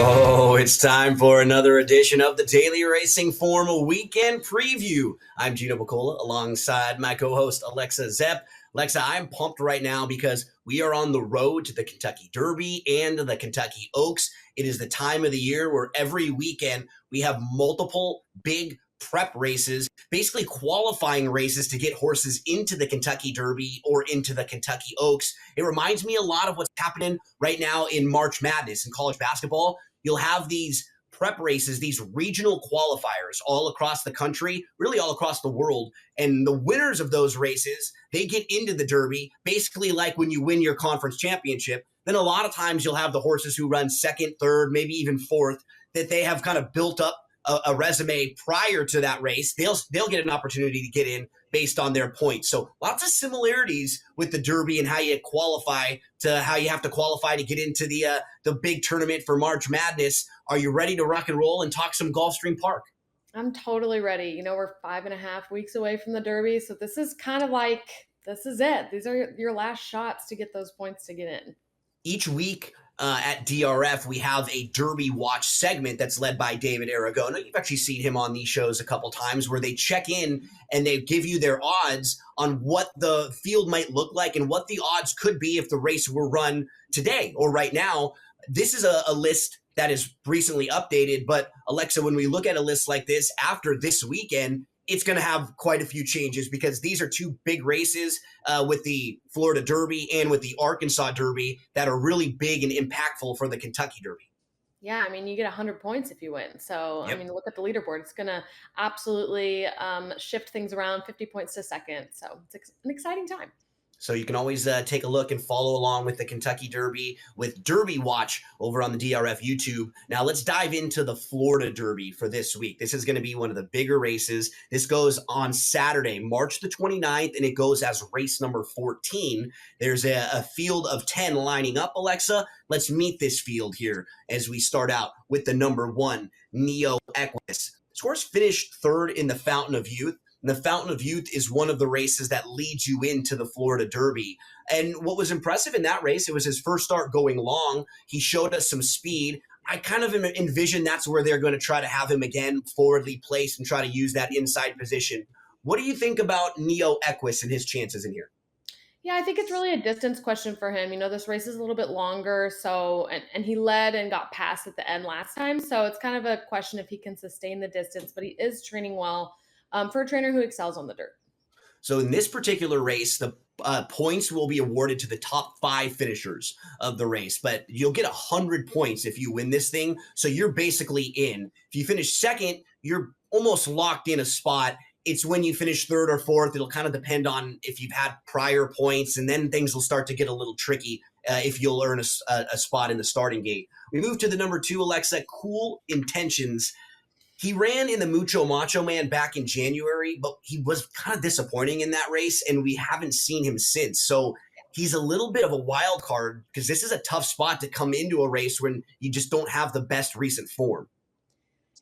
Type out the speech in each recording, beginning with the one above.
Oh, it's time for another edition of the Daily Racing Form Weekend Preview. I'm Gino Buccola alongside my co-host Alexa Zepp. Alexa, I'm pumped right now because we are on the road to the Kentucky Derby and the Kentucky Oaks. It is the time of the year where every weekend we have multiple big prep races, basically qualifying races to get horses into the Kentucky Derby or into the Kentucky Oaks. It reminds me a lot of what's happening right now in March Madness in college basketball. You'll have these prep races, these regional qualifiers all across the country, really all across the world. And the winners of those races, they get into the Derby, basically like when you win your conference championship. Then a lot of times you'll have the horses who run second, third, maybe even fourth, that they have kind of built up a resume prior to that race. They'll get an opportunity to get in based on their points. So lots of similarities with the Derby and how you qualify to how you have to qualify to get into the big tournament for March Madness. Are you ready to rock and roll and talk some Gulfstream Park? I'm totally ready. You know, we're 5.5 weeks away from the Derby, so this is kind of like, this is it. These are your last shots to get those points to get in. Each week at DRF, we have a Derby Watch segment that's led by David Aragona. You've actually seen him on these shows a couple times where they check in and they give you their odds on what the field might look like and what the odds could be if the race were run today or right now. This is a list that is recently updated, but Alexa, when we look at a list like this after this weekend, it's going to have quite a few changes because these are two big races with the Florida Derby and with the Arkansas Derby that are really big and impactful for the Kentucky Derby. Yeah, I mean, you get 100 points if you win. So, Yep. I mean, look at the leaderboard. It's going to absolutely shift things around, 50 points to second. So it's an exciting time. So you can always take a look and follow along with the Kentucky Derby with Derby Watch over on the DRF YouTube. Now let's dive into the Florida Derby for this week. This is going to be one of the bigger races. This goes on Saturday, March the 29th, and it goes as race number 14. There's a field of 10 lining up, Alexa. Let's meet this field here as we start out with the number 1, Neo Equus. This horse finished third in the Fountain of Youth. And the Fountain of Youth is one of the races that leads you into the Florida Derby. And what was impressive in that race, it was his first start going long. He showed us some speed. I kind of envision that's where they're going to try to have him again, forwardly placed and try to use that inside position. What do you think about Neo Equus and his chances in here? Yeah, I think it's really a distance question for him. You know, this race is a little bit longer, so and he led and got past at the end last time. So it's kind of a question if he can sustain the distance, but he is training well. For a trainer who excels on the dirt. So in this particular race, the points will be awarded to the top 5 finishers of the race, but you'll get 100 points if you win this thing. So you're basically in. If you finish second, you're almost locked in a spot. It's when you finish third or fourth. It'll kind of depend on if you've had prior points, and then things will start to get a little tricky if you'll earn a spot in the starting gate. We move to the number 2, Alexa, Cool Intentions. He ran in the Mucho Macho Man back in January, but he was kind of disappointing in that race, and we haven't seen him since. So he's a little bit of a wild card because this is a tough spot to come into a race when you just don't have the best recent form.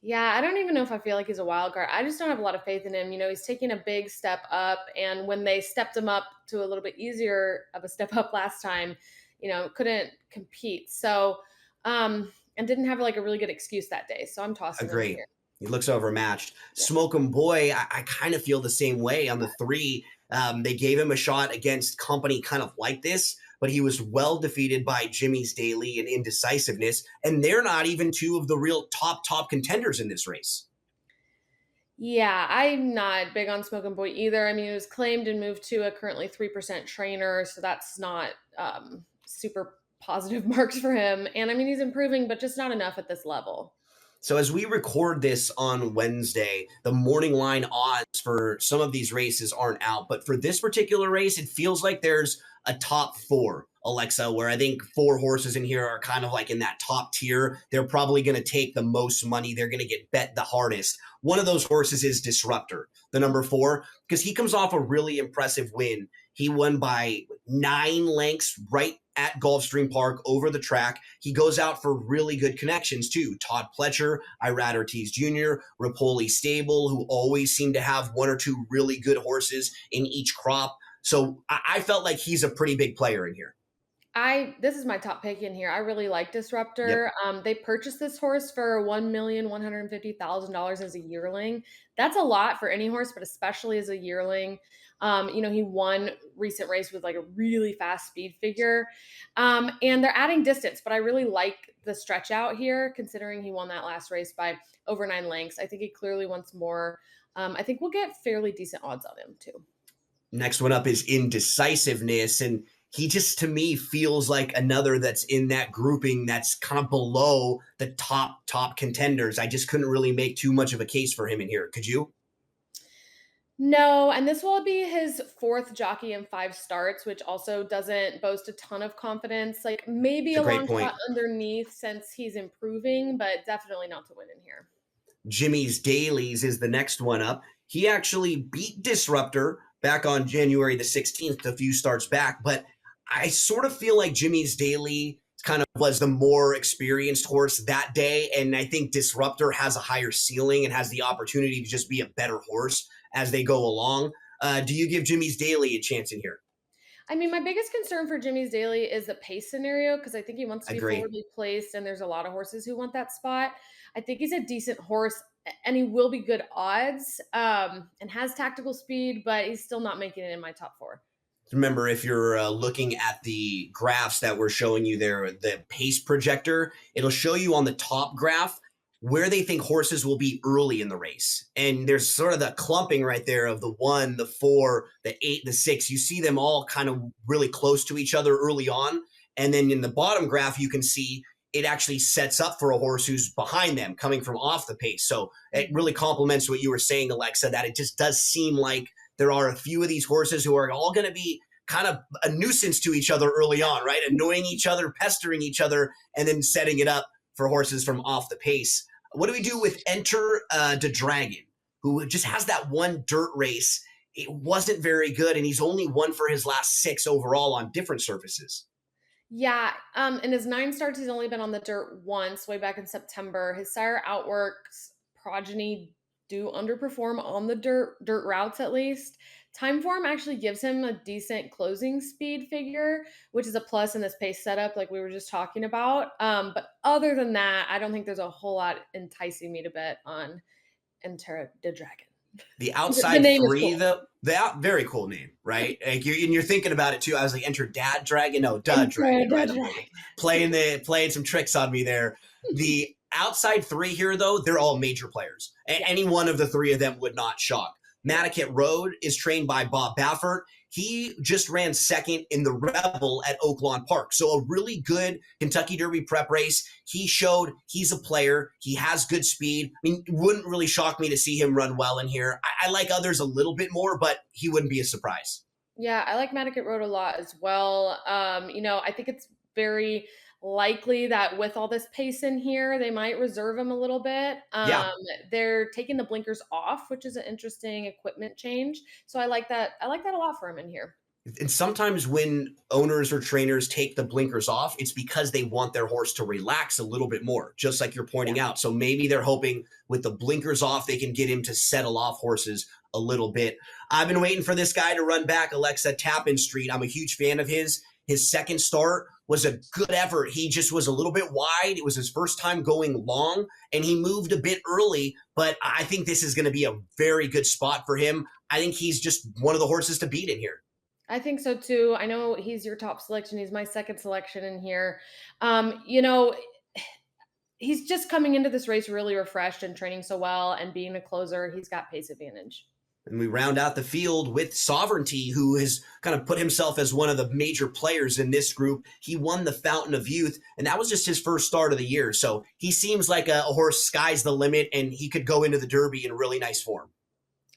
Yeah, I don't even know if I feel like he's a wild card. I just don't have a lot of faith in him. You know, he's taking a big step up, and when they stepped him up to a little bit easier of a step up last time, you know, couldn't compete. So, and didn't have like a really good excuse that day. So I'm tossing him here. He looks overmatched. Yeah. Smoke 'em Boy, I kind of feel the same way on the 3. They gave him a shot against company kind of like this, but he was well defeated by Jimmy's Daily and Indecisiveness, and they're not even 2 of the real top contenders in this race. Yeah, I'm not big on Smoke 'em Boy either. I mean, it was claimed and moved to a currently 3% trainer, so that's not super positive marks for him. And I mean, he's improving, but just not enough at this level. So as we record this on Wednesday, the morning line odds for some of these races aren't out. But for this particular race, it feels like there's a top 4, Alexa, where I think 4 horses in here are kind of like in that top tier. They're probably going to take the most money. They're going to get bet the hardest. One of those horses is Disruptor, the number 4, because he comes off a really impressive win. He won by 9 lengths right at Gulfstream Park over the track. He goes out for really good connections too. Todd Pletcher, Irad Ortiz Jr., Rapoli Stable, who always seem to have 1 or 2 really good horses in each crop. So I felt like he's a pretty big player in here. This is my top pick in here. I really like Yep. Disruptor. They purchased this horse for $1,150,000 as a yearling. That's a lot for any horse, but especially as a yearling. He won recent race with like a really fast speed figure. And they're adding distance, but I really like the stretch out here, considering he won that last race by over 9 lengths. I think he clearly wants more. I think we'll get fairly decent odds on him too. Next one up is indecisiveness. And he just, to me, feels like another that's in that grouping that's kind of below the top contenders. I just couldn't really make too much of a case for him in here. Could you? No, and this will be his fourth jockey in 5 starts, which also doesn't boast a ton of confidence. Like maybe It's a a great long point. shot underneath since he's improving, but definitely not to win in here. Jimmy's Dailies is the next one up. He actually beat Disruptor back on January the 16th, a few starts back, but I sort of feel like Jimmy's Daily kind of was the more experienced horse that day. And I think Disruptor has a higher ceiling and has the opportunity to just be a better horse as they go along. Do you give Jimmy's Daily a chance in here? I mean, my biggest concern for Jimmy's Daily is the pace scenario because I think he wants to be Agree. forwardly placed, and there's a lot of horses who want that spot. I think he's a decent horse, and he will be good odds, and has tactical speed, but he's still not making it in my top four. Remember, if you're looking at the graphs that we're showing you there, the pace projector, it'll show you on the top graph where they think horses will be early in the race. And there's sort of the clumping right there of the 1, the 4, the 8, the 6. You see them all kind of really close to each other early on. And then in the bottom graph, you can see it actually sets up for a horse who's behind them coming from off the pace. So it really complements what you were saying, Alexa, that it just does seem like there are a few of these horses who are all going to be kind of a nuisance to each other early on, right? Annoying each other, pestering each other, and then setting it up for horses from off the pace. What do we do with Enter the Dragon, who just has that one dirt race? It wasn't very good, and he's only won for his last 6 overall on different surfaces. Yeah, in his 9 starts, he's only been on the dirt once, way back in September. His sire Outworks progeny do underperform on the dirt routes at least. Time form actually gives him a decent closing speed figure, which is a plus in this pace setup, like we were just talking about. But other than that, I don't think there's a whole lot enticing me to bet on Enter the Dragon. The The outside name is three, cool. though, very cool name, right? Like you're thinking about it too. I was like, Enter Dad Dragon, no, Duh Enter Dragon, the right? Dragon. Playing some tricks on me there. The outside 3 here, though, they're all major players. Yeah. Any one of the 3 of them would not shock. Matticat Road is trained by Bob Baffert. He just ran second in the Rebel at Oaklawn Park. So a really good Kentucky Derby prep race. He showed he's a player. He has good speed. I mean, it wouldn't really shock me to see him run well in here. I like others a little bit more, but he wouldn't be a surprise. Yeah, I like Matticat Road a lot as well. I think it's very likely that with all this pace in here, they might reserve him a little bit. Yeah. They're taking the blinkers off, which is an interesting equipment change. So I like that. I like that a lot for him in here. And sometimes when owners or trainers take the blinkers off, it's because they want their horse to relax a little bit more, just like you're Yeah. pointing out. So maybe they're hoping with the blinkers off, they can get him to settle off horses a little bit. I've been waiting for this guy to run back, Alexa Tappan Street. I'm a huge fan of his. His second start was a good effort. He just was a little bit wide. It was his first time going long, and he moved a bit early, but I think this is going to be a very good spot for him. I think he's just one of the horses to beat in here. I think so too. I know he's your top selection. He's my second selection in here. Um, you know, he's just coming into this race really refreshed and training so well and being a closer, he's got pace advantage. And we round out the field with Sovereignty, who has kind of put himself as one of the major players in this group. He won the Fountain of Youth, and that was just his first start of the year. So he seems like a horse, sky's the limit, and he could go into the Derby in really nice form.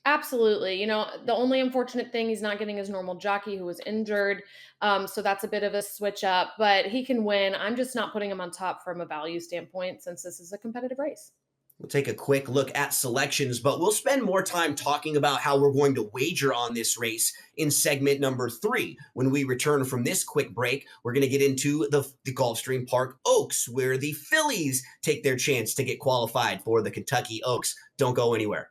Absolutely. The only unfortunate thing, he's not getting his normal jockey who was injured. So that's a bit of a switch up, but he can win. I'm just not putting him on top from a value standpoint since this is a competitive race. We'll take a quick look at selections, but we'll spend more time talking about how we're going to wager on this race in segment number 3. When we return from this quick break, we're going to get into the Gulfstream Park Oaks, where the fillies take their chance to get qualified for the Kentucky Oaks. Don't go anywhere.